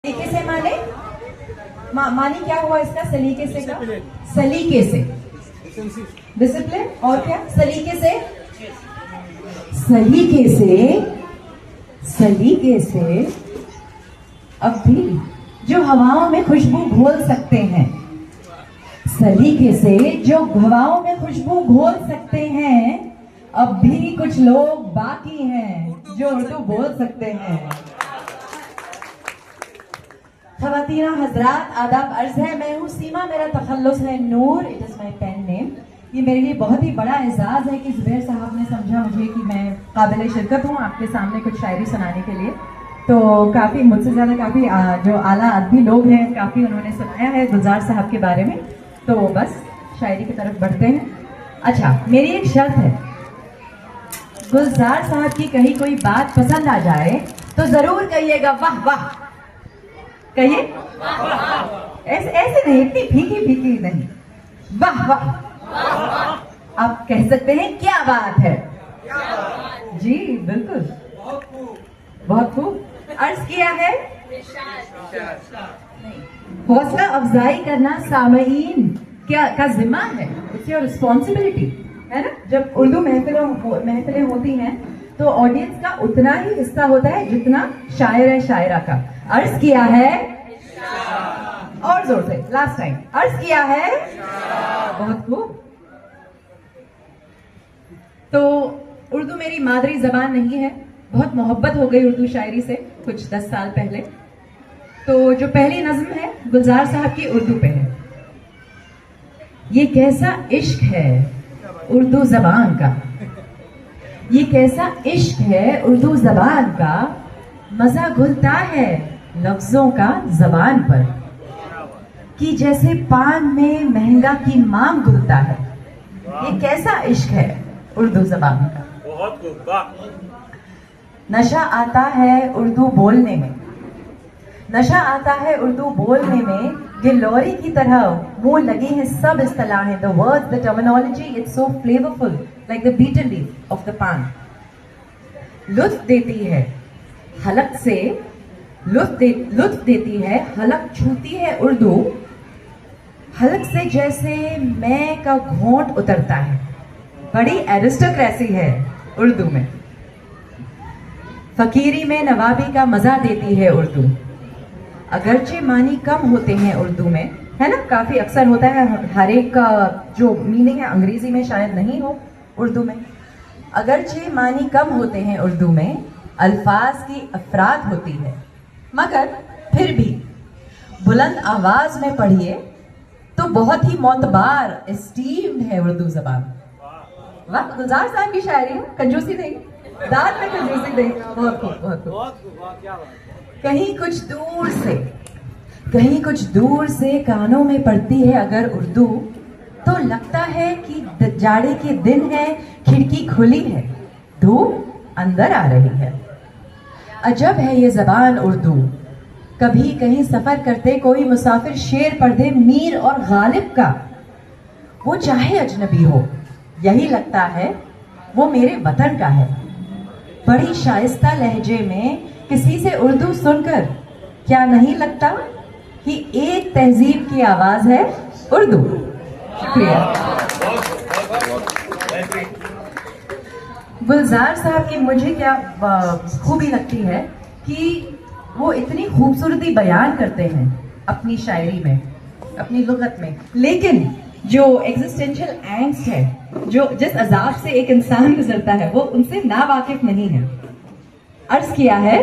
सलीके से माने मानी क्या हुआ इसका? सलीके से का सलीके से डिसिप्लिन और क्या? सलीके से सलीके से सलीके से अब भी जो हवाओं में खुशबू घोल सकते हैं, सलीके से जो हवाओं में खुशबू घोल सकते हैं, अब भी कुछ लोग बाकी हैं जो उर्दू बोल सकते हैं। ख़वातीन हज़रात आदाब अर्ज है, मैं हूँ सीमा, मेरा तखल्लुस है Noor, it is my pen name. ये मेरे लिए बहुत ही बड़ा एजाज़ है कि ज़ुबैर साहब ने समझा मुझे कि मैं काबिल शिरकत हूँ आपके सामने कुछ शायरी सुनाने के लिए। तो काफ़ी मुझसे ज़्यादा काफ़ी जो आला अदबी लोग हैं, काफ़ी उन्होंने सुनाया है गुलजार साहब के बारे में, तो बस शायरी की तरफ बढ़ते हैं। अच्छा, मेरी एक शर्त है, गुलजार साहब की कहीं कोई बात पसंद आ जाए तो ज़रूर कहिएगा वाह वाह, कहिए ऐसे ऐसे नहीं, इतनी फीकी फीकी नहीं, वाह वाह। आप कह सकते हैं क्या बात है जी, बिल्कुल, बहुत खूब। अर्ज किया है हौसला अफजाई करना सामईन क्या का जिम्मा है, इट्स योर रिस्पॉन्सिबिलिटी, है ना। जब उर्दू महफिलें होती हैं तो ऑडियंस का उतना ही हिस्सा होता है जितना शायर है शायरा का। अर्ज किया है और जोर से, लास्ट टाइम अर्ज किया है, बहुत खूब। तो उर्दू मेरी मादरी जबान नहीं है, बहुत मोहब्बत हो गई उर्दू शायरी से कुछ 10 साल पहले। तो जो पहली नज्म है गुलजार साहब की उर्दू पे है। ये कैसा इश्क है उर्दू जबान का, ये कैसा इश्क है उर्दू जबान का, मजा घुलता है लफ्जों का जबान पर, कि जैसे पान में महंगा की मांग घुलता है। ये कैसा इश्क है उर्दू जबान का। बहुत खूब। नशा आता है उर्दू बोलने में, नशा आता है उर्दू बोलने में, गिलोरी की तरह मुंह लगी हैं सब इस्तिलाहें। The words, the terminology, it's so flavourful like the beaten leaf of the paan. लुत्फ देती है हलक से, लुत्फ देती है हलक छूती है उर्दू, हलक से जैसे मैं का घोंट उतरता है। बड़ी एरिस्टोक्रेसी है उर्दू में। फकीरी में नवाबी का मजा देती है उर्दू, अगरचे मानी कम होते हैं उर्दू में, है ना। काफी अक्सर होता है, हर एक का जो मीनिंग है अंग्रेजी में शायद नहीं हो, उर्दू में अगरचे मानी कम होते हैं उर्दू में, अल्फाज की अफराद होती है, मगर फिर भी बुलंद आवाज में पढ़िए तो बहुत ही मोतबार एस्टीम्ड है उर्दू जबान। वाह, गुलजार साहब की शायरी है, कंजूसी नहीं, दाद में कंजूसी नहीं। बहुत खूब, बहुत खूब। कहीं कुछ दूर से कानों में पड़ती है अगर उर्दू, तो लगता है कि जाड़े के दिन है, खिड़की खुली है, धूप अंदर आ रही है। अजब है ये जबान उर्दू, कभी कहीं सफर करते कोई मुसाफिर शेर पढ़ दे मीर और गालिब का, वो चाहे अजनबी हो यही लगता है वो मेरे वतन का है। बड़ी शाइस्ता लहजे में किसी से उर्दू सुनकर क्या नहीं लगता कि एक तहजीब की आवाज है उर्दू। शुक्रिया। गुलजार साहब की मुझे क्या खूबी लगती है कि वो इतनी खूबसूरती बयान करते हैं अपनी शायरी में, अपनी लुगत में, लेकिन जो एग्जिस्टेंशियल एंग्स्ट है, जो जिस अजाब से एक इंसान गुजरता है, वो उनसे ना वाकिफ नहीं है। अर्ज किया है,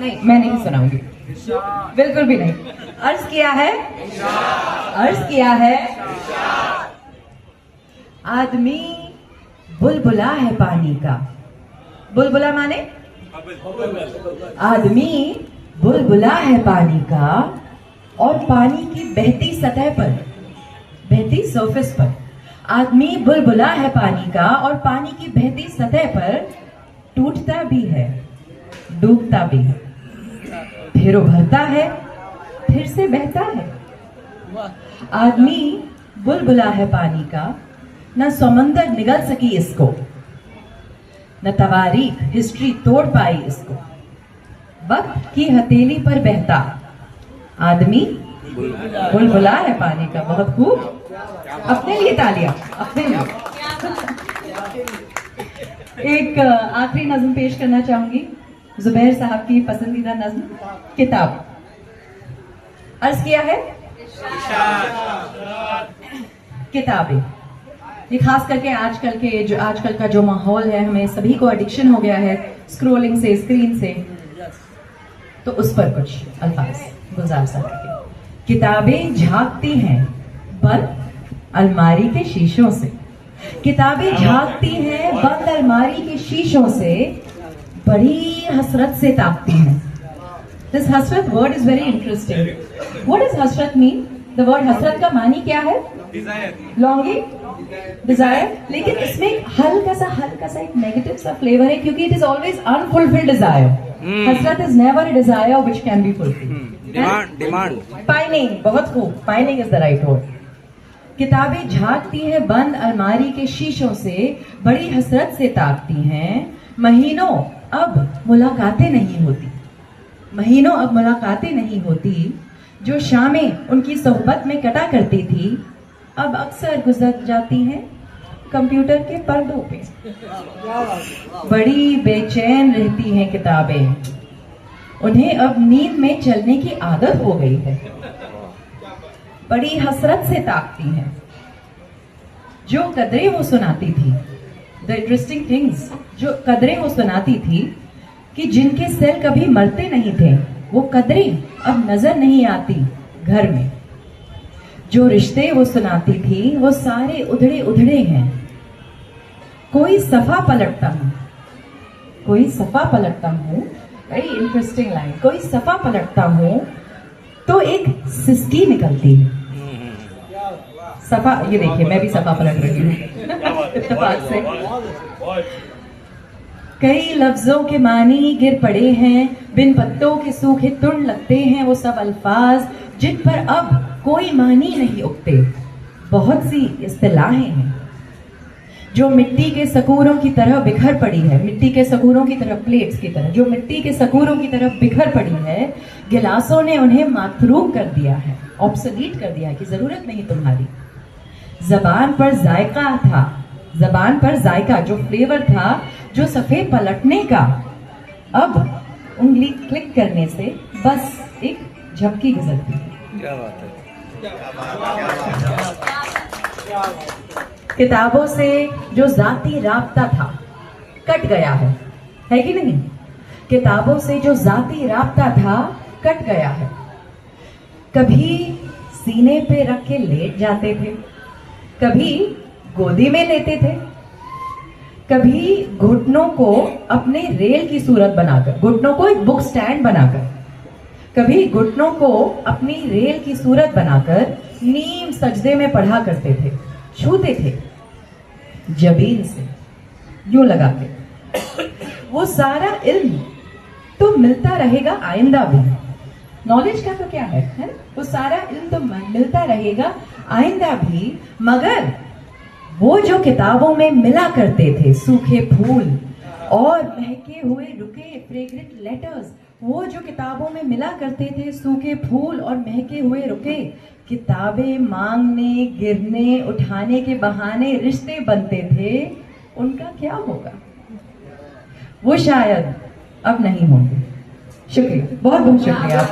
नहीं मैं नहीं सुनाऊंगी, बिल्कुल भी नहीं। अर्ज किया है, अर्ज किया है, आदमी बुलबुला है पानी का, बुलबुला माने आदमी बुलबुला है पानी का, और पानी की बहती सतह पर, बहती सरफेस पर, आदमी बुलबुला है पानी का और पानी की बहती सतह पर टूटता भी है, डूबता भी है, फिर उभरता है, फिर से बहता है। आदमी बुलबुला है पानी का, न समंदर निगल सकी इसको, न तवारीख हिस्ट्री तोड़ पाई इसको। वक्त की हथेली पर बहता आदमी बुलबुला है पानी का। बहुत खूब, अपने लिए तालियां, अपने लिए। एक आखिरी नज्म पेश करना चाहूंगी, जुबैर साहब की पसंदीदा नज्म किताब। अर्ज किया है किताबें। ये खास करके आजकल का जो माहौल है, हमें सभी को एडिक्शन हो गया है स्क्रोलिंग से, स्क्रीन से, तो उस पर कुछ अल्फाज गुलजार साहब के। किताबें झांकती हैं बंद अलमारी के शीशों से, किताबें झांकती हैं बंद अलमारी के शीशों से, बड़ी हसरत से ताकती हैं। This Hasrat word is very interesting. What does Hasrat mean? The word हसरत का मानी क्या है? Longing, desire. लेकिन इसमें एक हल्का सा एक नेगेटिव सा फ्लेवर है, क्योंकि it is always unfulfilled desire. हसरत is never a desire which can be fulfilled. Demand, pining, बहुत खूब, pining is the right word. किताबें झांकती हैं बंद अलमारी के शीशों से, बड़ी हसरत से ताकती हैं। महीनों अब मुलाकातें नहीं होती, महीनों अब मुलाकातें नहीं होती। जो शामें उनकी सोहबत में कटा करती थी, अब अक्सर गुजर जाती हैं कंप्यूटर के पर्दों पे। बड़ी बेचैन रहती हैं किताबें, उन्हें अब नींद में चलने की आदत हो गई है। बड़ी हसरत से ताकती हैं। जो कदरें वो सुनाती थी, द इंटरेस्टिंग थिंग्स, जो कदरें वो सुनाती थी कि जिनके सेल कभी मरते नहीं थे, वो कदरें अब नजर नहीं आती घर में। जो रिश्ते वो सुनाती थी, वो सारे उधड़े उधड़े हैं। कोई सफा पलटता हूं, कोई सफा पलटता हूं, वेरी इंटरेस्टिंग लाइन, कोई सफा पलटता हूं तो एक सिसकी निकलती है। सफा, ये देखिए मैं भी सफा पलट रही हूँ इत्तेफाक से। कई लफ्जों के मानी गिर पड़े हैं, बिन पत्तों के सूखे तुंड लगते हैं वो सब अल्फाज जिन पर अब कोई मानी नहीं उगते। बहुत सी इस्तिलाहें हैं जो मिट्टी के सकूरों की तरह बिखर पड़ी है, मिट्टी के सकूरों की तरह, प्लेट्स की तरह, जो मिट्टी के सकूरों की तरह बिखर पड़ी है। गिलासों ने उन्हें मातरूक कर दिया है, ऑब्सोलीट कर दिया है कि जरूरत नहीं तुम्हारी। जबान पर जायका था, जबान पर जायका, जो फ्लेवर था, जो सफेद पलटने का, अब उंगली क्लिक करने से बस एक झपकी गुजरती है। क्या बात है। किताबों से जो जाती राब्ता था कट गया है कि नहीं? किताबों से जो जाती राब्ता था कट गया है। कभी सीने पे रख के लेट जाते थे, कभी गोदी में लेते थे, कभी घुटनों को अपने रेल की सूरत बनाकर, घुटनों को एक बुक स्टैंड बनाकर, कभी घुटनों को अपनी रेल की सूरत बनाकर नीम सजदे में पढ़ा करते थे, छूते थे जबीन से यूं लगा के। वो सारा इल्म तो मिलता रहेगा आइंदा भी, नॉलेज का तो क्या है ना? वो सारा इल्म तो मिलता रहेगा आइंदा भी, मगर वो जो किताबों में मिला करते थे, सूखे फूल और महके हुए रुके फ्रेग्रेंट लेटर्स, वो जो किताबों में मिला करते थे, सूखे फूल और महके हुए रुके, किताबें मांगने, गिरने, उठाने के बहाने रिश्ते बनते थे, उनका क्या होगा? वो शायद अब नहीं होंगे। शुक्रिया, बहुत बहुत शुक्रिया।